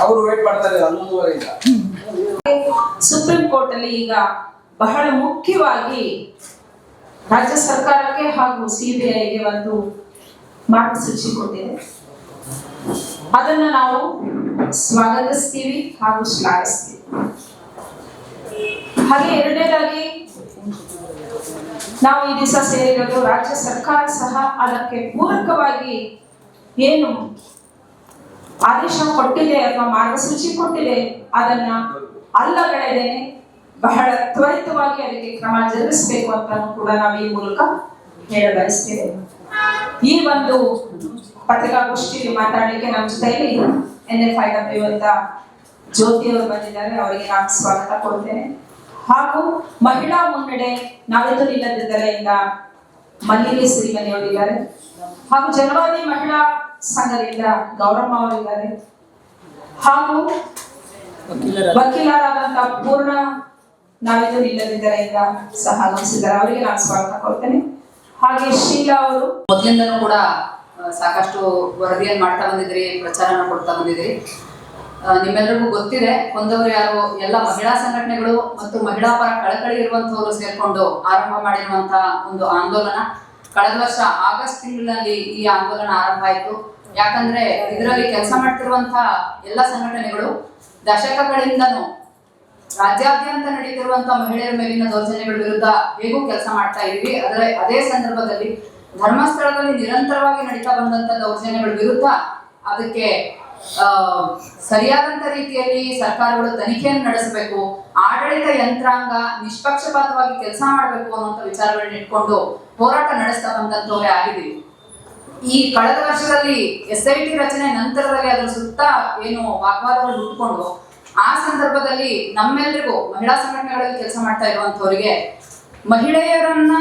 ಅವರು ವೇಟ್ ಮಾಡ್ತಾರೆ 11:30 supreme court ಅಲ್ಲಿ ಈಗ ಬಹಳ ಮುಖ್ಯವಾಗಿ ರಾಜ್ಯ ಸರ್ಕಾರಕ್ಕೆ ಹಾಗೂ ಸಿಬಿಐಗೆ ಒಂದು ಮಾರ್ಗಸೂಚಿ ಕೊಟ್ಟಿದೆ. ಅದನ್ನ ನಾವು ಸ್ವಾಗತಿಸ್ತೀವಿ ಹಾಗೂ ಶ್ಲಾಘಿಸ್ತೀವಿ. ಹಾಗೆ ಎರಡನೇದಾಗಿ ನಾವು ಈ ದಿವಸ ಸೇರಿರೋದು ರಾಜ್ಯ ಸರ್ಕಾರ ಸಹ ಅದಕ್ಕೆ ಪೂರಕವಾಗಿ ಏನು ಆದೇಶ ಕೊಟ್ಟಿದೆ ಅಥವಾ ಮಾರ್ಗಸೂಚಿ ಕೊಟ್ಟಿದೆ ಅದನ್ನ ಅಲ್ಲಗಳೆದೇನೆ ಬಹಳ ತ್ವರಿತವಾಗಿ ಅದಕ್ಕೆ ಕ್ರಮ ಜರುಗಿಸಬೇಕು ಅಂತ ಕೂಡ ನಾವು ಈ ಮೂಲಕ ಹೇಳಬಯಸ್ತೇವೆ. ಈ ಒಂದು ಪತ್ರಿಕಾಗೋಷ್ಠಿಯಲ್ಲಿ ಮಾತಾಡಲಿಕ್ಕೆ ನಮ್ಮ ಜೊತೆಯಲ್ಲಿ NFIW ಅಂತ ಜ್ಯೋತಿ ಅವರು ಬಂದಿದ್ದಾರೆ. ಅವರಿಗೆ ನಾನು ಸ್ವಾಗತ ಕೊಡ್ತೇನೆ. ಹಾಗೂ ಮಹಿಳಾ ಮುನ್ನಡೆ ನಾವೆಂದು ನಿಲ್ಲದಿದ್ದರೆಯಿಂದ ಮಲ್ಲಿಗೆ ಸಿರಿಮನಿ ಅವರಿದ್ದಾರೆ. ಹಾಗೂ ಜನವಾದಿ ಮಹಿಳಾ ಸಂಘದಿಂದ ಗೌರಮ್ಮ ಅವರಿದ್ದಾರೆ. ಹಾಗೂ ವಕೀಲರಾದಂತಹ ಪೂರ್ಣ ನಾವೆಂದು ನಿಲ್ಲದಿದ್ದರೆಯಿಂದ ಸಹ ಆಗಮಿಸಿದ್ದಾರೆ. ಅವರಿಗೆ ನಾನು ಸ್ವಾಗತ ಕೊಡ್ತೇನೆ. ಹಾಗೆ ಶೀಲಾ ಅವರು ಮೊದಲಿಂದನೂ ಕೂಡ ಸಾಕಷ್ಟು ವರದಿಯನ್ನು ಮಾಡ್ತಾ ಬಂದಿದ್ರಿ, ಪ್ರಚಾರನ ಕೊಡ್ತಾ ಬಂದಿದ್ರಿ. ನಿಮ್ಮೆಲ್ಲರಿಗೂ ಗೊತ್ತಿದೆ, ಕೊಂದವರು ಯಾರು ಎಲ್ಲ ಮಹಿಳಾ ಸಂಘಟನೆಗಳು ಮತ್ತು ಮಹಿಳಾ ಪರ ಕಳಕಳಿ ಇರುವಂತವರು ಸೇರ್ಕೊಂಡು ಆರಂಭ ಮಾಡಿರುವಂತಹ ಒಂದು ಆಂದೋಲನ. ಕಳೆದ ವರ್ಷ ಆಗಸ್ಟ್ ತಿಂಗಳಿನಲ್ಲಿ ಈ ಆಂದೋಲನ ಆರಂಭ ಆಯಿತು. ಯಾಕಂದ್ರೆ ಇದರಲ್ಲಿ ಕೆಲಸ ಮಾಡ್ತಿರುವಂತಹ ಎಲ್ಲ ಸಂಘಟನೆಗಳು ದಶಕಗಳಿಂದನೂ ರಾಜ್ಯಾದ್ಯಂತ ನಡೀತಿರುವಂತಹ ಮಹಿಳೆಯರ ಮೇಲಿನ ದೌರ್ಜನ್ಯಗಳ ವಿರುದ್ಧ ಹೇಗೂ ಕೆಲಸ ಮಾಡ್ತಾ ಇದೀವಿ. ಅದೇ ಸಂದರ್ಭದಲ್ಲಿ ಧರ್ಮಸ್ಥಳದಲ್ಲಿ ನಿರಂತರವಾಗಿ ನಡೀತಾ ಬಂದಂತ ದೌರ್ಜನ್ಯಗಳ ವಿರುದ್ಧ ಅದಕ್ಕೆ ಸರಿಯಾದಂತ ರೀತಿಯಲ್ಲಿ ಸರ್ಕಾರಗಳು ತನಿಖೆಯನ್ನು ನಡೆಸಬೇಕು, ಆಡಳಿತ ಯಂತ್ರಾಂಗ ನಿಷ್ಪಕ್ಷಪಾತವಾಗಿ ಕೆಲಸ ಮಾಡಬೇಕು ಅನ್ನುವಂಥ ವಿಚಾರಗಳನ್ನ ಇಟ್ಕೊಂಡು ಹೋರಾಟ ನಡೆಸ್ತಾ ಬಂದಂತವರೇ ಆಗಿದ್ದೀವಿ. ಈ ಕಳೆದ ವರ್ಷದಲ್ಲಿ SIT ರಚನೆ ನಂತರದಲ್ಲಿ ಅದರ ಸುತ್ತ ಏನು ವಾಗ್ವಾದಗಳು ಹುಟ್ಟುಕೊಂಡು ಆ ಸಂದರ್ಭದಲ್ಲಿ ನಮ್ಮೆಲ್ಲರಿಗೂ ಮಹಿಳಾ ಸಂಘಟನೆಗಳಲ್ಲಿ ಕೆಲಸ ಮಾಡ್ತಾ ಇರುವಂತವರಿಗೆ ಮಹಿಳೆಯರನ್ನ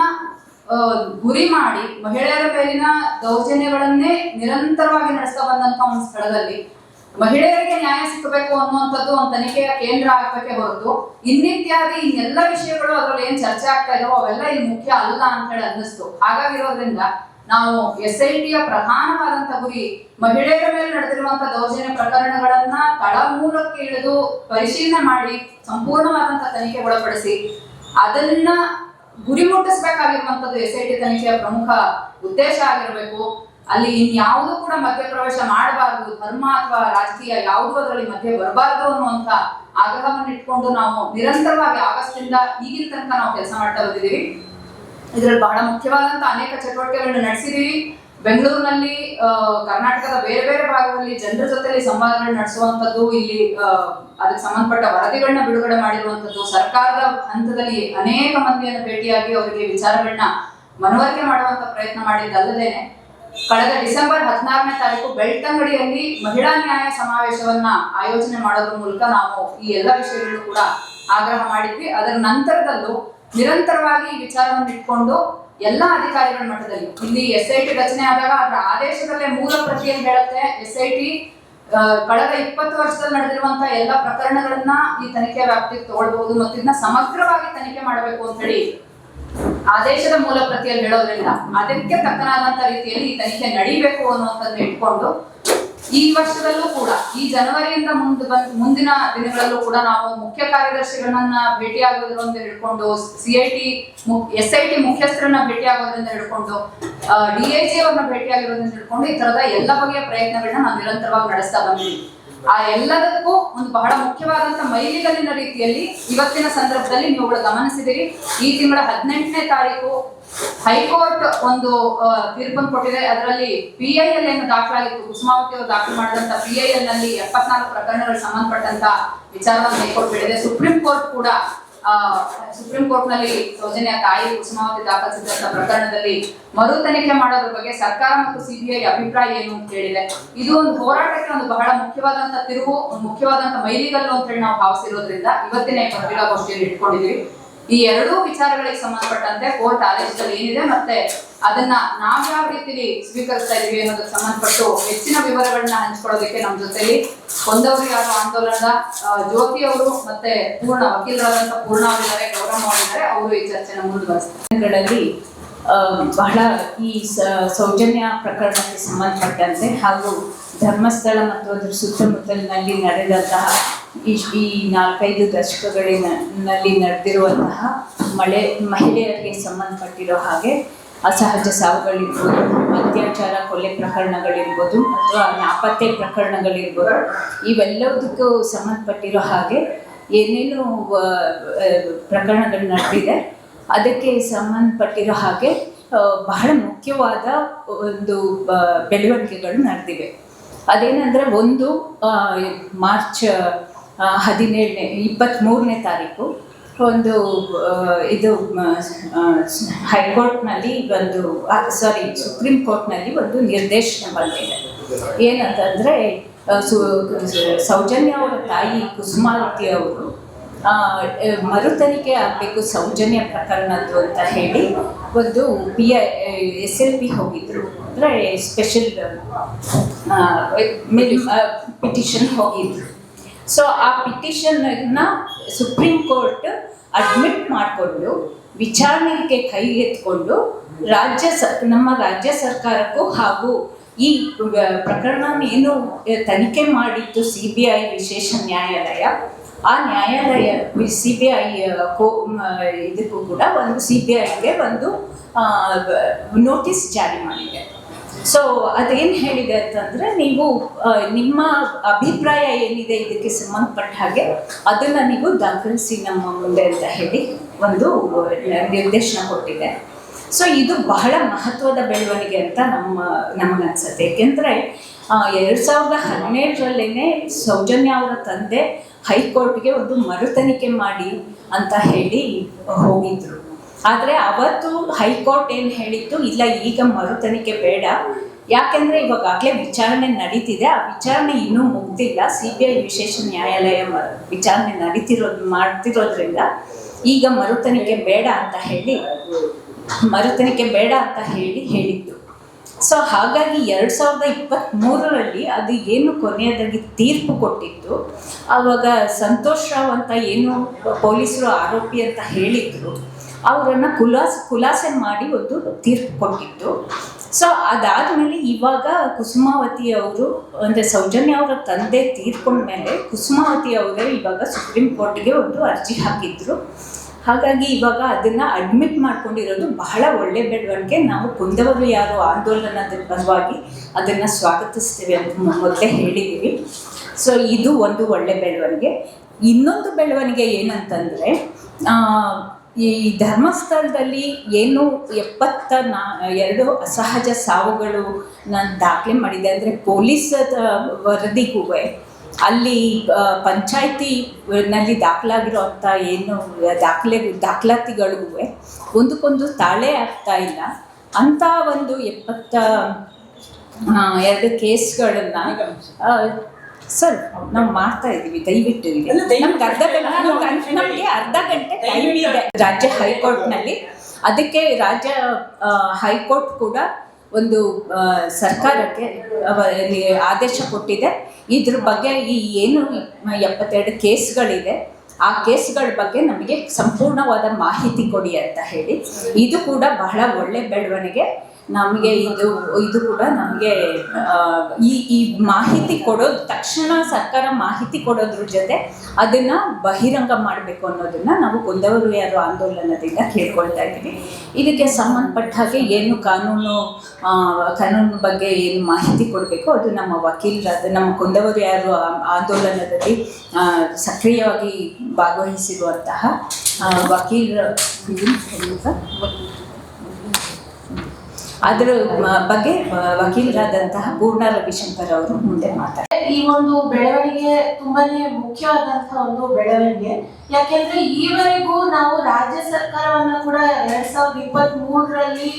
ಗುರಿ ಮಾಡಿ ಮಹಿಳೆಯರ ಮೇಲಿನ ದೌರ್ಜನ್ಯಗಳನ್ನೇ ನಿರಂತರವಾಗಿ ನಡೆಸ್ತಾ ಬಂದಂತ ಒಂದು ಸ್ಥಳದಲ್ಲಿ ಮಹಿಳೆಯರಿಗೆ ನ್ಯಾಯ ಸಿಕ್ಕಬೇಕು ಅನ್ನುವಂಥದ್ದು ಒಂದು ತನಿಖೆಯ ಕೇಂದ್ರ ಆಗ್ಬೇಕೆ ಹೊರತು ಇನ್ನೆಲ್ಲ ವಿಷಯಗಳು ಅದರಲ್ಲಿ ಏನ್ ಚರ್ಚೆ ಆಗ್ತಾ ಇದಾವೋ ಅವೆಲ್ಲ ಇಲ್ಲಿ ಮುಖ್ಯ ಅಲ್ಲ ಅಂತ ಹೇಳಿ ಅನ್ನಿಸ್ತು. ಹಾಗಾಗಿರೋದ್ರಿಂದ ನಾವು SITಯ ಪ್ರಧಾನವಾದಂತ ಗುರಿ ಮಹಿಳೆಯರ ಮೇಲೆ ನಡೆದಿರುವಂತಹ ದೌರ್ಜನ್ಯ ಪ್ರಕರಣಗಳನ್ನ ತಳಮೂಲಕ್ಕೆ ಇಳಿದು ಪರಿಶೀಲನೆ ಮಾಡಿ ಸಂಪೂರ್ಣವಾದಂತ ತನಿಖೆ ಒಳಪಡಿಸಿ ಅದನ್ನ ಗುರಿ ಮುಟ್ಟಿಸಬೇಕಾಗಿರುವಂತದ್ದು SIT ತನಿಖೆಯ ಪ್ರಮುಖ ಉದ್ದೇಶ ಆಗಿರಬೇಕು. ಅಲ್ಲಿ ಇನ್ಯಾವುದೂ ಕೂಡ ಮಧ್ಯಪ್ರವೇಶ ಮಾಡಬಾರದು, ಧರ್ಮ ಅಥವಾ ರಾಜಕೀಯ ಯಾವುದೂ ಅದರಲ್ಲಿ ಮಧ್ಯೆ ಬರಬಾರದು ಅನ್ನುವಂತ ಆಗ್ರಹವನ್ನು ಇಟ್ಕೊಂಡು ನಾವು ನಿರಂತರವಾಗಿ ಆಗಸ್ಟಿಂದ ಈಗಿನ ತನಕ ನಾವು ಕೆಲಸ ಮಾಡ್ತಾ ಬಂದಿದ್ದೀವಿ. ಇದರಲ್ಲಿ ಬಹಳ ಮುಖ್ಯವಾದಂತ ಅನೇಕ ಚಟುವಟಿಕೆಗಳನ್ನ ನಡೆಸಿದೀವಿ. ಬೆಂಗಳೂರಿನಲ್ಲಿ ಕರ್ನಾಟಕದ ಬೇರೆ ಬೇರೆ ಭಾಗದಲ್ಲಿ ಜನರ ಜೊತೆಲಿ ಸಂವಾದಗಳನ್ನ ನಡೆಸುವಂತದ್ದು, ಇಲ್ಲಿ ಅದಕ್ಕೆ ಸಂಬಂಧಪಟ್ಟ ವರದಿಗಳನ್ನ ಬಿಡುಗಡೆ ಮಾಡಿರುವಂತದ್ದು, ಸರ್ಕಾರದ ಹಂತದಲ್ಲಿ ಅನೇಕ ಮಂದಿಯನ್ನು ಭೇಟಿಯಾಗಿ ಅವರಿಗೆ ವಿಚಾರಗಳನ್ನ ಮನವರಿಕೆ ಮಾಡುವಂತ ಪ್ರಯತ್ನ ಮಾಡಿದ್ದಲ್ಲದೇನೆ ಕಳೆದ ಡಿಸೆಂಬರ್ 16ನೇ ತಾರೀಕು ಬೆಳ್ತಂಗಡಿಯಲ್ಲಿ ಮಹಿಳಾ ನ್ಯಾಯ ಸಮಾವೇಶವನ್ನ ಆಯೋಜನೆ ಮಾಡೋದ್ರ ಮೂಲಕ ನಾವು ಈ ಎಲ್ಲ ವಿಷಯಗಳು ಕೂಡ ಆಗ್ರಹ ಮಾಡಿದ್ವಿ. ಅದರ ನಂತರದಲ್ಲೂ ನಿರಂತರವಾಗಿ ಈ ವಿಚಾರವನ್ನು ಇಟ್ಕೊಂಡು ಎಲ್ಲಾ ಅಧಿಕಾರಿಗಳ ಮಟ್ಟದಲ್ಲಿ ಇಲ್ಲಿ SIT ರಚನೆ ಆದಾಗ ಅದರ ಆದೇಶದಲ್ಲೇ ಮೂಲ ಪ್ರತಿಯಲ್ಲಿ ಹೇಳುತ್ತೆ SIT ಕಳೆದ 20 ವರ್ಷದಲ್ಲಿ ನಡೆದಿರುವಂತಹ ಎಲ್ಲ ಪ್ರಕರಣಗಳನ್ನ ಈ ತನಿಖೆ ವ್ಯಾಪ್ತಿಗೆ ತಗೊಳ್ಬಹುದು ಮತ್ತು ಇದನ್ನ ಸಮಗ್ರವಾಗಿ ತನಿಖೆ ಮಾಡಬೇಕು ಅಂತ ಹೇಳಿ ಆದೇಶದ ಮೂಲ ಪ್ರತಿಯಲ್ಲಿ ಹೇಳೋದ್ರಿಂದ ಅದಕ್ಕೆ ತಕ್ಕನಾದಂತ ರೀತಿಯಲ್ಲಿ ಈ ತನಿಖೆ ನಡೀಬೇಕು ಅನ್ನುವಂಥದ್ದನ್ನ ಇಟ್ಕೊಂಡು ಈ ವರ್ಷದಲ್ಲೂ ಕೂಡ ಈ ಜನವರಿಯಿಂದ ಮುಂದಿನ ದಿನಗಳಲ್ಲೂ ಕೂಡ ನಾವು ಮುಖ್ಯ ಕಾರ್ಯದರ್ಶಿಗಳನ್ನ ಭೇಟಿಯಾಗೋದ್ರಿಂದ ಹಿಡ್ಕೊಂಡು SIT ಮುಖ್ಯಸ್ಥರನ್ನ ಭೇಟಿಯಾಗೋದ್ರಿಂದ ಹಿಡ್ಕೊಂಡು DIG ಅವ್ರನ್ನ ಭೇಟಿಯಾಗಿರೋದ್ರಿಂದ ಹಿಡ್ಕೊಂಡು ಈ ತರದ ಎಲ್ಲ ಬಗೆಯ ಪ್ರಯತ್ನಗಳನ್ನ ನಾವು ನಿರಂತರವಾಗಿ ನಡೆಸ್ತಾ ಬಂದಿದ್ದೀವಿ. ಆ ಎಲ್ಲದಕ್ಕೂ ಒಂದು ಬಹಳ ಮುಖ್ಯವಾದಂತ ಮೈಲಿಗಲ್ಲಿನ ರೀತಿಯಲ್ಲಿ ಇವತ್ತಿನ ಸಂದರ್ಭದಲ್ಲಿ ನೀವುಗಳು ಗಮನಿಸಿದಿರಿ. ಈ ತಿಂಗಳ 18ನೇ ತಾರೀಕು ಹೈಕೋರ್ಟ್ ಒಂದು ತೀರ್ಪನ್ನು ಕೊಟ್ಟಿದೆ. ಅದರಲ್ಲಿ PIL ಏನು ದಾಖಲಾಗಿತ್ತು, ಕುಸುಮಾವತಿ ಅವರು ದಾಖಲು ಮಾಡಿದಂತ PIL ನಲ್ಲಿ 74 ಪ್ರಕರಣಗಳು ಸಂಬಂಧಪಟ್ಟಂತ ವಿಚಾರವನ್ನು ಹೈಕೋರ್ಟ್ ಬಿಟ್ಟಿದೆ. ಸುಪ್ರೀಂ ಕೋರ್ಟ್ ನಲ್ಲಿ ಸೌಜನ್ಯ ತಾಯಿ ಕುಸುಮಾವತಿ ದಾಖಲಿಸಿದಂತ ಪ್ರಕರಣದಲ್ಲಿ ಮರು ತನಿಖೆ ಮಾಡೋದ್ರ ಬಗ್ಗೆ ಸರ್ಕಾರ ಮತ್ತು CBI ಅಭಿಪ್ರಾಯ ಏನು ಅಂತ ಹೇಳಿದೆ. ಇದು ಒಂದು ಹೋರಾಟಕ್ಕೆ ಒಂದು ಬಹಳ ಮುಖ್ಯವಾದಂತ ತಿರುವು, ಒಂದು ಮುಖ್ಯವಾದಂತ ಮೈಲಿಗಲ್ಲು ಅಂತ ಹೇಳಿ ನಾವು ಭಾವಿಸಿರೋದ್ರಿಂದ ಇವತ್ತಿನ ಪತ್ರಿಕಾಗೋಷ್ಠಿಯಲ್ಲಿ ಇಟ್ಕೊಂಡಿದ್ವಿ. ಈ ಎರಡೂ ವಿಚಾರಗಳಿಗೆ ಸಂಬಂಧಪಟ್ಟಂತೆ ಕೋರ್ಟ್ ಆದೇಶದಲ್ಲಿ ಏನಿದೆ ಮತ್ತೆ ಅದನ್ನ ನಾವ್ಯಾವ ರೀತಿಯಲ್ಲಿ ಸ್ವೀಕರಿಸ್ತಾ ಇದೀವಿ ಅನ್ನೋದಕ್ಕೆ ಸಂಬಂಧಪಟ್ಟು ಹೆಚ್ಚಿನ ವಿವರಗಳನ್ನ ಹಂಚ್ಕೊಳ್ಳೋದಕ್ಕೆ ನಮ್ಮ ಜೊತೆಲಿ ಕೊಂದವರು ಯಾರು ಆಂದೋಲನದ ಜ್ಯೋತಿ ಅವರು ಮತ್ತೆ ವಕೀಲರಾದಂತ ಪೂರ್ಣ ಅವರಿದ್ದಾರೆ, ಗೌರಮ್ಮ ಅವರಿದ್ದಾರೆ. ಅವರು ಈ ಚರ್ಚೆನ ಮುಂದುವರಿಸ್ತಾರೆ. ಬಹಳ ಈ ಸೌಜನ್ಯ ಪ್ರಕರಣಕ್ಕೆ ಸಂಬಂಧಪಟ್ಟಂತೆ ಹಾಗೂ ಧರ್ಮಸ್ಥಳ ಮತ್ತು ಅದರ ಸುತ್ತಮುತ್ತಲಿನಲ್ಲಿ ನಡೆದಂತಹ ಈ 4-5 ದಶಕಗಳಿನಲ್ಲಿ ನಡೆದಿರುವಂತಹ ಮಹಿಳೆಯರಿಗೆ ಸಂಬಂಧಪಟ್ಟಿರೋ ಹಾಗೆ ಅಸಹಜ ಸಾವುಗಳಿರ್ಬೋದು, ಅತ್ಯಾಚಾರ ಕೊಲೆ ಪ್ರಕರಣಗಳಿರ್ಬೋದು ಅಥವಾ ನಾಪತ್ತೆ ಪ್ರಕರಣಗಳಿರ್ಬೋದು, ಇವೆಲ್ಲದಕ್ಕೂ ಸಂಬಂಧಪಟ್ಟಿರೋ ಹಾಗೆ ಏನೇನು ಪ್ರಕರಣಗಳು ನಡೆದಿದೆ ಅದಕ್ಕೆ ಸಂಬಂಧಪಟ್ಟಿರೋ ಹಾಗೆ ಬಹಳ ಮುಖ್ಯವಾದ ಒಂದು ಬೆಳವಣಿಗೆಗಳು ನಡೆದಿವೆ. ಅದೇನೆಂದರೆ ಒಂದು ಮಾರ್ಚ್ 23ನೇ ತಾರೀಕು ಒಂದು ಇದು ಹೈಕೋರ್ಟ್ನಲ್ಲಿ ಸುಪ್ರೀಂ ಕೋರ್ಟ್ನಲ್ಲಿ ಒಂದು ನಿರ್ದೇಶನ ಬಂದಿದೆ. ಏನಂತಂದರೆ ಸೌಜನ್ಯ ಅವರ ತಾಯಿ ಕುಸುಮಾವತಿ ಅವರು ಮರುತನಿಖೆ ಆಗಬೇಕು ಸೌಜನ್ಯ ಪ್ರಕರಣದ್ದು ಅಂತ ಹೇಳಿ ಒಂದು SLP ಹೋಗಿದ್ರು, ಅಂದರೆ ಸ್ಪೆಷಲ್ ಪಿಟಿಷನ್ ಹೋಗಿದ್ರು. ಸೊ ಆ ಪಿಟಿಷನ್ನ ಸುಪ್ರೀಂ ಕೋರ್ಟ್ ಅಡ್ಮಿಟ್ ಮಾಡಿಕೊಂಡು ವಿಚಾರಣೆಗೆ ಕೈಗೆತ್ತಿಕೊಂಡು ನಮ್ಮ ರಾಜ್ಯ ಸರ್ಕಾರಕ್ಕೂ ಹಾಗೂ ಈ ಪ್ರಕರಣ ಏನು ತನಿಖೆ ಮಾಡಿತ್ತು CBI ವಿಶೇಷ ನ್ಯಾಯಾಲಯ, ಆ ನ್ಯಾಯಾಲಯ CBI ಇದಕ್ಕೂ ಕೂಡ ಒಂದು CBIಗೆ ಒಂದು ನೋಟಿಸ್ ಜಾರಿ ಮಾಡಿದೆ. ಸೊ ಅದೇನು ಹೇಳಿದೆ ಅಂತಂದರೆ, ನೀವು ನಿಮ್ಮ ಅಭಿಪ್ರಾಯ ಏನಿದೆ ಇದಕ್ಕೆ ಸಂಬಂಧಪಟ್ಟ ಹಾಗೆ ಅದನ್ನು ನೀವು ದಾಖಲಿಸಿ ನಮ್ಮ ಮುಂದೆ ಅಂತ ಹೇಳಿ ಒಂದು ನಿರ್ದೇಶನ ಕೊಟ್ಟಿದೆ. ಸೊ ಇದು ಬಹಳ ಮಹತ್ವದ ಬೆಳವಣಿಗೆ ಅಂತ ನಮಗನ್ಸುತ್ತೆ. ಏಕೆಂದರೆ 2017ರಲ್ಲೇ ಸೌಜನ್ಯ ಅವರ ತಂದೆ ಹೈಕೋರ್ಟ್ಗೆ ಒಂದು ಮರುತನಿಖೆ ಮಾಡಿ ಅಂತ ಹೇಳಿ ಹೋಗಿದ್ರು. ಆದರೆ ಅವತ್ತು ಹೈಕೋರ್ಟ್ ಏನು ಹೇಳಿತ್ತು, ಇಲ್ಲ ಈಗ ಮರುತನಿಖೆ ಬೇಡ, ಯಾಕೆಂದರೆ ಇವಾಗಲೇ ವಿಚಾರಣೆ ನಡೀತಿದೆ, ಆ ವಿಚಾರಣೆ ಇನ್ನೂ ಮುಗ್ದಿಲ್ಲ, CBI ವಿಶೇಷ ನ್ಯಾಯಾಲಯ ವಿಚಾರಣೆ ಮಾಡ್ತಿರೋದ್ರಿಂದ ಈಗ ಮರುತನಿಖೆ ಬೇಡ ಅಂತ ಹೇಳಿದ್ದು. ಸೊ ಹಾಗಾಗಿ 2023ರಲ್ಲಿ ಅದು ಏನು ಕೊನೆಯದಾಗಿ ತೀರ್ಪು ಕೊಟ್ಟಿತ್ತು, ಆವಾಗ ಸಂತೋಷ್ ರಾವ್ ಅಂತ ಏನು ಪೊಲೀಸರು ಆರೋಪಿ ಅಂತ ಹೇಳಿದ್ರು, ಅವರನ್ನು ಖುಲಾಸೆ ಮಾಡಿ ಒಂದು ತೀರ್ಪು ಕೊಟ್ಟಿತ್ತು. ಸೊ ಅದಾದಮೇಲೆ ಇವಾಗ ಕುಸುಮಾವತಿ ಅವರು, ಅಂದರೆ ಸೌಜನ್ಯ ಅವರ ತಂದೆ ತೀರ್ಕೊಂಡ್ಮೇಲೆ ಕುಸುಮಾವತಿ ಅವರೇ ಇವಾಗ ಸುಪ್ರೀಂ ಕೋರ್ಟ್ಗೆ ಒಂದು ಅರ್ಜಿ ಹಾಕಿದ್ರು. ಹಾಗಾಗಿ ಇವಾಗ ಅದನ್ನು ಅಡ್ಮಿಟ್ ಮಾಡ್ಕೊಂಡಿರೋದು ಬಹಳ ಒಳ್ಳೆ ಬೆಳವಣಿಗೆ. ನಾವು ಕುಂದವರು ಯಾರು ಆಂದೋಲನದ ಪರವಾಗಿ ಅದನ್ನು ಸ್ವಾಗತಿಸ್ತೀವಿ ಅಂತ ಮೊದಲೇ ಹೇಳಿದ್ದೀವಿ. ಸೊ ಇದು ಒಂದು ಒಳ್ಳೆ ಬೆಳವಣಿಗೆ. ಇನ್ನೊಂದು ಬೆಳವಣಿಗೆ ಏನಂತಂದರೆ, ಈ ಧರ್ಮಸ್ಥಳದಲ್ಲಿ ಏನು 72 ಅಸಹಜ ಸಾವುಗಳು ನಾನು ದಾಖಲೆ ಮಾಡಿದೆ. ಅಂದರೆ ಪೊಲೀಸ್ ವರದಿಗೂ ಅಲ್ಲಿ ಪಂಚಾಯಿತಿನಲ್ಲಿ ದಾಖಲಾಗಿರೋಂಥ ಏನು ದಾಖಲಾತಿಗಳಿಗೂ ಒಂದಕ್ಕೊಂದು ತಾಳೆ ಆಗ್ತಾ ಇಲ್ಲ ಅಂಥ ಒಂದು 72 ಕೇಸ್ಗಳನ್ನು ಸರ್ ನಾವು ಮಾಡ್ತಾ ಇದ್ದೀವಿ. ದಯವಿಟ್ಟು ನಮ್ಗೆ ಅರ್ಧ ಗಂಟೆ ಟೈಮ್ ಇದೆ ರಾಜ್ಯ ಹೈಕೋರ್ಟ್ನಲ್ಲಿ. ಅದಕ್ಕೆ ರಾಜ್ಯ ಹೈಕೋರ್ಟ್ ಕೂಡ ಒಂದು ಸರ್ಕಾರಕ್ಕೆ ಆದೇಶ ಕೊಟ್ಟಿದೆ. ಇದ್ರ ಬಗ್ಗೆ ಈ ಏನು 72 ಕೇಸ್ಗಳಿದೆ, ಆ ಕೇಸ್ಗಳ ಬಗ್ಗೆ ನಮಗೆ ಸಂಪೂರ್ಣವಾದ ಮಾಹಿತಿ ಕೊಡಿ ಅಂತ ಹೇಳಿ. ಇದು ಕೂಡ ಬಹಳ ಒಳ್ಳೆ ಬೆಳವಣಿಗೆ. ನಮಗೆ ಇದು ಕೂಡ ನಮಗೆ ಈ ಮಾಹಿತಿ ಕೊಡೋದು, ತಕ್ಷಣ ಸರ್ಕಾರ ಮಾಹಿತಿ ಕೊಡೋದ್ರ ಜೊತೆ ಅದನ್ನು ಬಹಿರಂಗ ಮಾಡಬೇಕು ಅನ್ನೋದನ್ನು ನಾವು ಕುಂದವರು ಯಾರು ಆಂದೋಲನದಿಂದ ಕೇಳ್ಕೊಳ್ತಾ ಇದ್ದೀವಿ. ಇದಕ್ಕೆ ಸಂಬಂಧಪಟ್ಟ ಹಾಗೆ ಏನು ಕಾನೂನು ಬಗ್ಗೆ ಏನು ಮಾಹಿತಿ ಕೊಡಬೇಕು ಅದು ನಮ್ಮ ವಕೀಲರಾದ, ನಮ್ಮ ಕುಂದವರು ಯಾರು ಆಂದೋಲನದಲ್ಲಿ ಸಕ್ರಿಯವಾಗಿ ಭಾಗವಹಿಸಿರುವಂತಹ ಅದರ ಬಗ್ಗೆ ವಕೀಲರಾದಂತಹ ಪೂರ್ಣ ರವಿಶಂಕರ್ ಅವರು ಮುಂದೆ ಮಾತಾಡ್ತಾರೆ. ಈ ಒಂದು ಬೆಳವಣಿಗೆ ತುಂಬಾನೇ ಮುಖ್ಯವಾದಂತಹ ಒಂದು ಬೆಳವಣಿಗೆ. ಯಾಕೆಂದ್ರೆ ಈವರೆಗೂ ನಾವು ರಾಜ್ಯ ಸರ್ಕಾರವನ್ನ ಕೂಡ 2023ರಲ್ಲಿ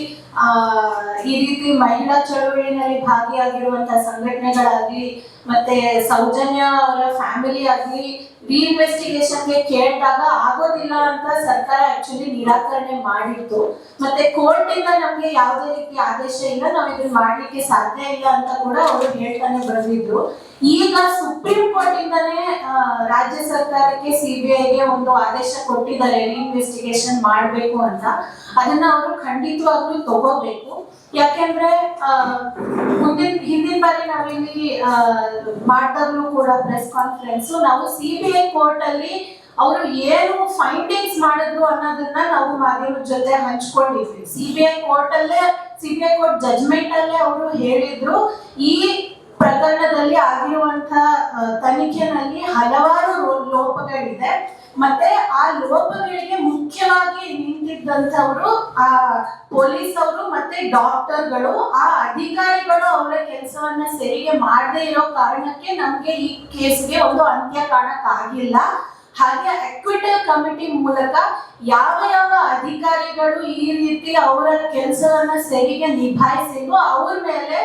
ಈ ರೀತಿ ಮಹಿಳಾ ಚಳವಳಿನಲ್ಲಿ ಭಾಗಿಯಾಗಿರುವಂತಹ ಸಂಘಟನೆಗಳಾಗ್ಲಿ ಮತ್ತೆ ಸೌಜನ್ಯ ಅವರ ಫ್ಯಾಮಿಲಿ ಆಗ್ಲಿ ಗೆ ಕೇಳಿದಾಗ ಆಗೋದಿಲ್ಲ ಅಂತ ಸರ್ಕಾರ ಆಕ್ಚುಲಿ ನಿರಾಕರಣೆ ಮಾಡಿತ್ತು. ಮತ್ತೆ ಕೋರ್ಟ್ ಇಂದ ನಮ್ಗೆ ಯಾವುದೇ ರೀತಿ ಆದೇಶ ಇಲ್ಲ, ನಾವ್ ಇದನ್ನ ಮಾಡ್ಲಿಕ್ಕೆ ಸಾಧ್ಯ ಇಲ್ಲ ಅಂತ ಕೂಡ ಅವರು ಹೇಳ್ತಾನೆ ಬಂದಿದ್ರು. ಈಗ ಸುಪ್ರೀಂ ಕೋರ್ಟ್ ಇಂದಾನೇ ರಾಜ್ಯ ಸರ್ಕಾರಕ್ಕೆ ಸಿಬಿಐಗೆ ಒಂದು ಆದೇಶ ಕೊಟ್ಟಿದ್ದಾರೆ ಇನ್ವೆಸ್ಟಿಗೇಷನ್ ಮಾಡ್ಬೇಕು ಅಂತ. ಅದನ್ನ ಅವರು ಖಂಡಿತವಾಗ್ಲೂ ತಗೋಬೇಕು. ಯಾಕೆಂದ್ರೆ ಹಿಂದಿನ ಬಾರಿ ನಾವಿಲ್ಲಿ ಮಾಡಿದಾಗ್ಲೂ ಕೂಡ ಪ್ರೆಸ್ ಕಾನ್ಫರೆನ್ಸ್ ನಾವು ಸಿಬಿಐ ಕೋರ್ಟ್ ಅಲ್ಲಿ ಅವರು ಏನು ಫೈಂಡಿಂಗ್ಸ್ ಮಾಡಿದ್ರು ಅನ್ನೋದನ್ನ ನಾವು ಮಾಧ್ಯಮದ ಜೊತೆ ಹಂಚ್ಕೊಂಡಿದ್ವಿ. ಸಿಬಿಐ ಕೋರ್ಟ್ ಜಜ್ಮೆಂಟ್ ಅಲ್ಲೇ ಅವರು ಹೇಳಿದ್ರು ಈ ಪ್ರಕರಣದಲ್ಲಿ ಆಗಿರುವಂತಹ ತನಿಖೆನಲ್ಲಿ ಹಲವಾರು ಲೋಪಗಳಿದೆ. ಮತ್ತೆ ಆ ಲೋಪಗಳಿಗೆ ಮುಖ್ಯವಾಗಿ ನಿಂತಿದ್ದಂಥವ್ರು ಆ ಪೊಲೀಸ್ ಅವರು ಮತ್ತೆ ಡಾಕ್ಟರ್ಗಳು, ಆ ಅಧಿಕಾರಿಗಳು ಅವರ ಕೆಲಸವನ್ನ ಸರಿಗೆ ಮಾಡದೇ ಇರೋ ಕಾರಣಕ್ಕೆ ನಮ್ಗೆ ಈ ಕೇಸ್ಗೆ ಒಂದು ಅಂತ್ಯ ಕಾಣಕ್ ಆಗಿಲ್ಲ. ಹಾಗೆ ಅಕ್ವಿಟಲ್ ಕಮಿಟಿ ಮೂಲಕ ಯಾವ ಯಾವ ಅಧಿಕಾರಿಗಳು ಈ ರೀತಿ ಅವರ ಕೆಲಸವನ್ನ ಸರಿಗೆ ನಿಭಾಯಿಸಿದ್ರು ಅವ್ರ ಮೇಲೆ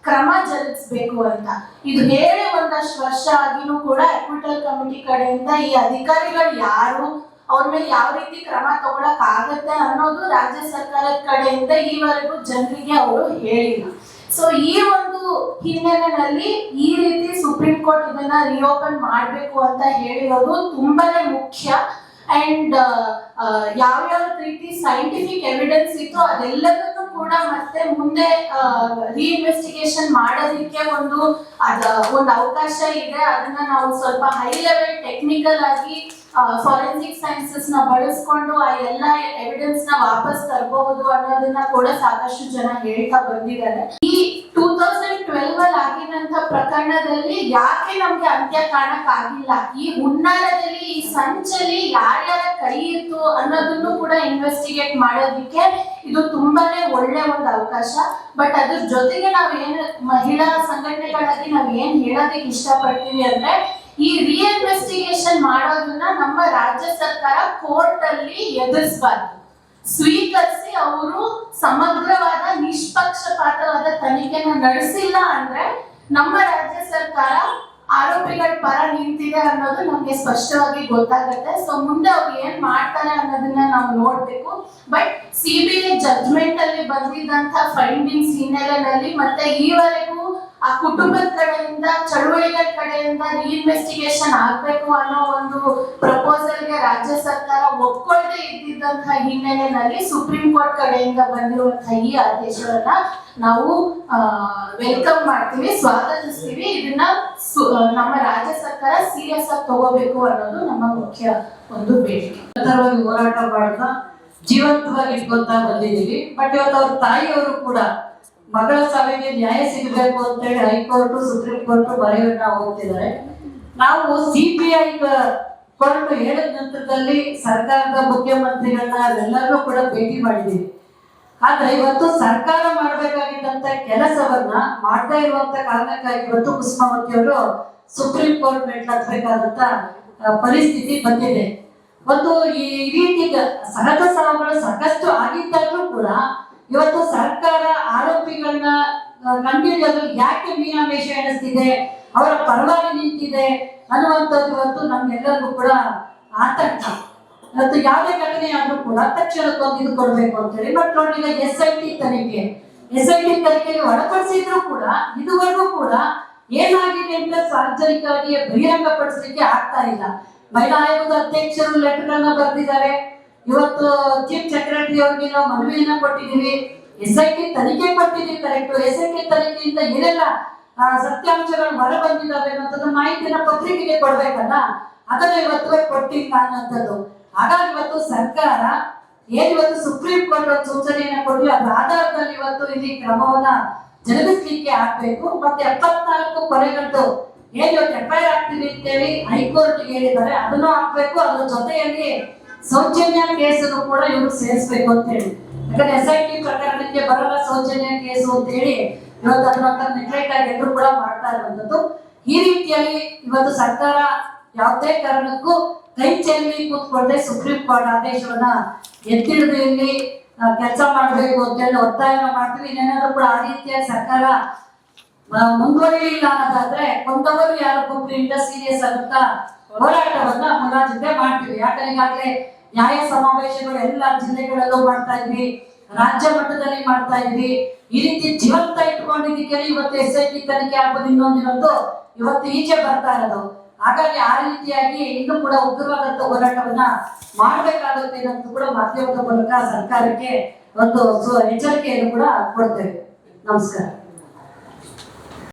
ಕ್ರಮ ಜರುಗಿಸಬೇಕು ಅಂತ ಇದು ಹೇಳಿ ಒಂದಷ್ಟು ವರ್ಷ ಆಗಿನೂ ಕೂಡ ಅಕ್ವಿಟಲ್ ಕಮಿಟಿ ಕಡೆಯಿಂದ ಈ ಅಧಿಕಾರಿಗಳು ಯಾರು, ಅವ್ರ ಮೇಲೆ ಯಾವ ರೀತಿ ಕ್ರಮ ತಗೊಳಕ್ ಆಗತ್ತೆ ಅನ್ನೋದು ರಾಜ್ಯ ಸರ್ಕಾರದ ಕಡೆಯಿಂದ ಈವರೆಗೂ ಜನರಿಗೆ ಅವರು ಹೇಳಿಲ್ಲ. ಸೊ ಈ ಒಂದು ಹಿನ್ನೆಲೆಯಲ್ಲಿ ಈ ರೀತಿ ಸುಪ್ರೀಂ ಕೋರ್ಟ್ ಇದನ್ನ ರಿಓಪನ್ ಮಾಡ್ಬೇಕು ಅಂತ ಹೇಳಿರೋದು ತುಂಬಾನೇ ಮುಖ್ಯ. ಅಂಡ್ ಯಾವ್ಯಾವ ರೀತಿ ಸೈಂಟಿಫಿಕ್ ಎವಿಡೆನ್ಸ್ ಇತ್ತು ಅದೆಲ್ಲದನ್ನು ಕೂಡ ಮತ್ತೆ ಮುಂದೆ ರೀಇನ್ವೆಸ್ಟಿಗೇಷನ್ ಮಾಡೋದಕ್ಕೆ ಒಂದು ಅವಕಾಶ ಇದೆ. ಅದನ್ನ ನಾವು ಸ್ವಲ್ಪ ಹೈ ಲೆವೆಲ್ ಟೆಕ್ನಿಕಲ್ ಆಗಿ ಫಾರೆನ್ಸಿಕ್ ಸೈನ್ಸಸ್ ನ ಬಳಸ್ಕೊಂಡು ಆ ಎಲ್ಲ ಎವಿಡೆನ್ಸ್ ನ ವಾಪಸ್ ತರಬಹುದು ಅನ್ನೋದನ್ನ ಕೂಡ ಸಾಕಷ್ಟು ಜನ ಹೇಳ್ತಾ ಬಂದಿದ್ದಾರೆ. ಈ 2012 ಅಲ್ಲಿ ಆಗಿದಂತ ಪ್ರಕರಣದಲ್ಲಿ ಯಾಕೆ ನಮ್ಗೆ ಅಂತ್ಯ ಕಾಣಕ್ ಆಗಿಲ್ಲ, ಈ ಹುನ್ನಾರದಲ್ಲಿ ಈ ಸಂಚಲ್ಲಿ ಯಾರ್ಯಾರ ಕೈ ಇತ್ತು ಅನ್ನೋದನ್ನು ಕೂಡ ಇನ್ವೆಸ್ಟಿಗೇಟ್ ಮಾಡೋದಕ್ಕೆ ಇದು ತುಂಬಾನೇ ಒಳ್ಳೆ ಒಂದು ಅವಕಾಶ. ಬಟ್ ಅದ್ರ ಜೊತೆಗೆ ನಾವ್ ಏನ್ ಮಹಿಳಾ ಸಂಘಟನೆಗಳಾಗಿ ನಾವ್ ಏನ್ ಹೇಳೋದಕ್ಕೆ ಇಷ್ಟಪಡ್ತೀವಿ ಅಂದ್ರೆ ಈ ರೀಇನ್ವೆಸ್ಟಿಗೇಷನ್ ಮಾಡೋದನ್ನ ನಮ್ಮ ರಾಜ್ಯ ಸರ್ಕಾರ ಕೋರ್ಟ್ ಅಲ್ಲಿ ಎದುರಿಸಬಾರ್ದು, ಸ್ವೀಕರಿಸಿ ಅವರು ಸಮಗ್ರವಾದ ನಿಷ್ಪಕ್ಷಪಾತವಾದ ತನಿಖೆನ ನಡೆಸಿಲ್ಲ ಅಂದ್ರೆ ನಮ್ಮ ರಾಜ್ಯ ಸರ್ಕಾರ ಆರೋಪಿಗಳ ಪರ ನಿಂತಿದೆ ಅನ್ನೋದು ನಮ್ಗೆ ಸ್ಪಷ್ಟವಾಗಿ ಗೊತ್ತಾಗುತ್ತೆ. ಸೊ ಮುಂದೆ ಅವ್ರು ಏನ್ ಮಾಡ್ತಾರೆ ಅನ್ನೋದನ್ನ ನಾವು ನೋಡ್ಬೇಕು. ಬಟ್ ಸಿಬಿಐ ಜಡ್ಜ್ಮೆಂಟ್ ಅಲ್ಲಿ ಬಂದಿದ್ದಂತ ಫೈಂಡಿಂಗ್ಸ್ ಹಿನ್ನೆಲೆಯಲ್ಲಿ ಮತ್ತೆ ಈವರೆಗೂ ಆ ಕುಟುಂಬದ ಕಡೆಯಿಂದ ಚಳುವಳಿಗಳ ಕಡೆಯಿಂದ ರೀಇನ್ವೆಸ್ಟಿಗೇಷನ್ ಆಗ್ಬೇಕು ಅನ್ನೋ ಒಂದು ಪ್ರಪೋಸಲ್ಗೆ ರಾಜ್ಯ ಸರ್ಕಾರ ಒಪ್ಕೊಳ್ಳದೆ ಇದ್ದಿದ್ದಂತಹ ಹಿನ್ನೆಲೆಯಲ್ಲಿ ಸುಪ್ರೀಂ ಕೋರ್ಟ್ ಕಡೆಯಿಂದ ಬಂದಿರುವಂತಹ ಈ ಆದೇಶವನ್ನ ನಾವು ವೆಲ್ಕಮ್ ಮಾಡ್ತೀವಿ, ಸ್ವಾಗತಿಸ್ತೀವಿ. ಇದನ್ನ ನಮ್ಮ ರಾಜ್ಯ ಸರ್ಕಾರ ಸೀರಿಯಸ್ ಆಗಿ ತಗೋಬೇಕು ಅನ್ನೋದು ನಮ್ಮ ಮುಖ್ಯ ಒಂದು ಬೇಡಿಕೆ. ಹೋರಾಟ ಮಾಡ್ತಾ ಜೀವಂತವಾಗಿ ಇಟ್ಕೊಂತ ಬಂದಿದ್ದೀವಿ. ಬಟ್ ಇವತ್ತು ಅವ್ರ ತಾಯಿಯವರು ಕೂಡ ಮಗಳ ಸಾವಿಗೆ ನ್ಯಾಯ ಸಿಗಬೇಕು ಅಂತ ಹೇಳಿ ಹೈಕೋರ್ಟ್ ಸುಪ್ರೀಂ ಕೋರ್ಟ್ ಬರೆಯವನ್ನ ಹೋಗ್ತಿದ್ದಾರೆ. ನಾವು ಸಿಬಿಐ ಕೋರ್ಟ್ ಹೇಳಿದ ನಂತರದಲ್ಲಿ ಸರ್ಕಾರದ ಮುಖ್ಯಮಂತ್ರಿಗಳನ್ನ ಎಲ್ಲರನ್ನೂ ಕೂಡ ಭೇಟಿ ಮಾಡಿದ್ದೀವಿ. ಆದ್ರೆ ಇವತ್ತು ಸರ್ಕಾರ ಮಾಡಬೇಕಾಗಿದ್ದಂತ ಕೆಲಸವನ್ನ ಮಾಡ್ತಾ ಇರುವಂತ ಕಾರಣಕ್ಕಾಗಿ ಇವತ್ತು ಕುಸುಮಾವತಿ ಅವರು ಸುಪ್ರೀಂ ಕೋರ್ಟ್ ಮೆಟ್ಲತ್ತಬೇಕಾದಂತ ಪರಿಸ್ಥಿತಿ ಬಂದಿದೆ. ಒಂದು ಈ ರೀತಿ ಸಹಜ ಸಾವುಗಳು ಸಾಕಷ್ಟು ಆಗಿದ್ದಾಗಲೂ ಕೂಡ ಇವತ್ತು ಸರ್ಕಾರ ಆರೋಪಿಗಳನ್ನ ಕಂಡುಹಿಡಿಯೋದ್ರಲ್ಲಿ ಯಾಕೆ ಮೀನಾಮೇಷ ಎಣಿಸ್ತಿದೆ, ಅವರ ಪರವಾಗಿ ನಿಂತಿದೆ ಅನ್ನುವಂಥದ್ದು ಇವತ್ತು ನಮ್ಗೆಲ್ಲರಿಗೂ ಕೂಡ ಆತಂಕ. ಇವತ್ತು ಯಾವುದೇ ಘಟನೆ ಆದ್ರೂ ಕೂಡ ತಕ್ಷಣಕ್ಕೊಂದು ಇದು ಕೊಡ್ಬೇಕು ಅಂತ ಹೇಳಿ. ಬಟ್ ನೋಡಿ, ಈಗ SIT ತನಿಖೆಗೆ ಒಳಪಡಿಸಿದ್ರು ಕೂಡ ಇದುವರೆಗೂ ಕೂಡ ಏನಾಗಿದೆ ಅಂತ ಸಾರ್ವಜನಿಕವಾಗಿ ಬಹಿರಂಗಪಡಿಸಲಿಕ್ಕೆ ಆಗ್ತಾ ಇಲ್ಲ. ಮಹಿಳಾ ಆಯೋಗದ ಅಧ್ಯಕ್ಷರು ಲೆಟರ್ ಅನ್ನ ಬರೆದಿದ್ದಾರೆ. ಇವತ್ತು ಚೀಫ್ ಸೆಕ್ರೆಟರಿ ಅವರಿಗೆ ನಾವು ಮನವಿಯನ್ನ ಕೊಟ್ಟಿದ್ದೀವಿ. SIT ತನಿಖೆ ಕೊಟ್ಟಿದ್ದೀವಿ, ಕರೆಕ್ಟ್. SIT ತನಿಖೆಯಿಂದ ಏನೆಲ್ಲ ಸತ್ಯಾಂಶಗಳು ಹೊರ ಬಂದಿದ್ದಾವೆ ಅನ್ನೋದನ್ನ ಮಾಹಿತಿನ ಪತ್ರಿಕೆಗೆ ಕೊಡ್ಬೇಕಲ್ಲ, ಅದನ್ನ ಇವತ್ತು ಕೊಟ್ಟಿಲ್ಲ ಅನ್ನೋಂಥದ್ದು. ಹಾಗಾಗಿ ಇವತ್ತು ಸರ್ಕಾರ ಇವತ್ತು ಸುಪ್ರೀಂ ಕೋರ್ಟ್ ಒಂದು ಸೂಚನೆಯನ್ನ ಕೊಡಲಿ, ಅದ್ರ ಆಧಾರದಲ್ಲಿ ಇವತ್ತು ಇಲ್ಲಿ ಕ್ರಮವನ್ನ ಜರುಗಿಸ್ಲಿಕ್ಕೆ ಆಗ್ಬೇಕು. ಮತ್ತೆ 74 ಕೊಲೆಗಳದ್ದು ಇವತ್ತು FIR ಆಗ್ತೀವಿ ಅಂತೇಳಿ ಹೈಕೋರ್ಟ್ ಹೇಳಿದ್ದಾರೆ, ಅದನ್ನು ಹಾಕ್ಬೇಕು. ಅದ್ರ ಜೊತೆಯಲ್ಲಿ ಸೌಜನ್ಯ ಕೇಸನ್ನು ಕೂಡ ಇವರು ಸೇರಿಸಬೇಕು ಅಂತ ಹೇಳಿ. ಯಾಕಂದ್ರೆ SIT ಪ್ರಕರಣಕ್ಕೆ ಬರಲ್ಲ ಸೌಜನ್ಯ ಕೇಸು ಅಂತ ಹೇಳಿ ಇವತ್ತು ಅದನ್ನ ನೆಗ್ಲೆಕ್ಟ್ ಆಗಿ ಎಲ್ಲರೂ ಕೂಡ ಮಾಡ್ತಾ ಇರುವಂತದ್ದು. ಈ ರೀತಿಯಲ್ಲಿ ಇವತ್ತು ಸರ್ಕಾರ ಯಾವುದೇ ಕಾರಣಕ್ಕೂ ಕೈ ಚೆಲ್ಲಿ ಕೂತ್ಕೊಳ್ಳದೆ ಸುಪ್ರೀಂ ಕೋರ್ಟ್ ಆದೇಶವನ್ನ ಎತ್ತಿಡಿದು ಇಲ್ಲಿ ಕೆಲಸ ಮಾಡಬೇಕು ಅಂತ ಹೇಳಿ ಒತ್ತಾಯ ಮಾಡ್ತೀವಿ. ಇನ್ನೇನಾದ್ರೂ ಕೂಡ ಆ ರೀತಿಯಾಗಿ ಸರ್ಕಾರ ಮುಂದುವರಿಲಿಲ್ಲ ಅನ್ನೋದಾದ್ರೆ ಕೊಂದವರು ಯಾರು ಗುಂಪಿನಿಂದ ಸೀರಿಯಸ್ ಆಗುತ್ತಾ ಹೋರಾಟವನ್ನ ಮುಲಾಜಿದ್ದೆ ಮಾಡ್ತೀವಿ. ಯಾಕಂದ್ರೆ ಈಗಾಗಲೇ ನ್ಯಾಯ ಸಮಾವೇಶಗಳು ಎಲ್ಲ ಜಿಲ್ಲೆಗಳಲ್ಲೂ ಮಾಡ್ತಾ ಇದ್ವಿ, ರಾಜ್ಯ ಮಟ್ಟದಲ್ಲಿ ಮಾಡ್ತಾ ಇದ್ವಿ. ಈ ರೀತಿ ಜೀವಂತ ಇಟ್ಕೊಂಡಿದ್ದಕ್ಕೆ ಇವತ್ತು SIT ತನಿಖೆ ಆಗ್ಬೋದು, ಇನ್ನೊಂದಿನೊಂದು ಇವತ್ತು ಈಚೆ ಬರ್ತಾ ಇರೋದು. ಹಾಗಾಗಿ ಆ ರೀತಿಯಾಗಿ ಇನ್ನೂ ಕೂಡ ಉಗ್ರವಾದಂತ ಹೋರಾಟವನ್ನ ಮಾಡ್ಬೇಕಾಗುತ್ತೆ ಅಂತ ಕೂಡ ಮಾಧ್ಯಮದ ಮೂಲಕ ಸರ್ಕಾರಕ್ಕೆ ಒಂದು ಎಚ್ಚರಿಕೆಯನ್ನು ಕೂಡ ಕೊಡ್ತೇವೆ. ನಮಸ್ಕಾರ.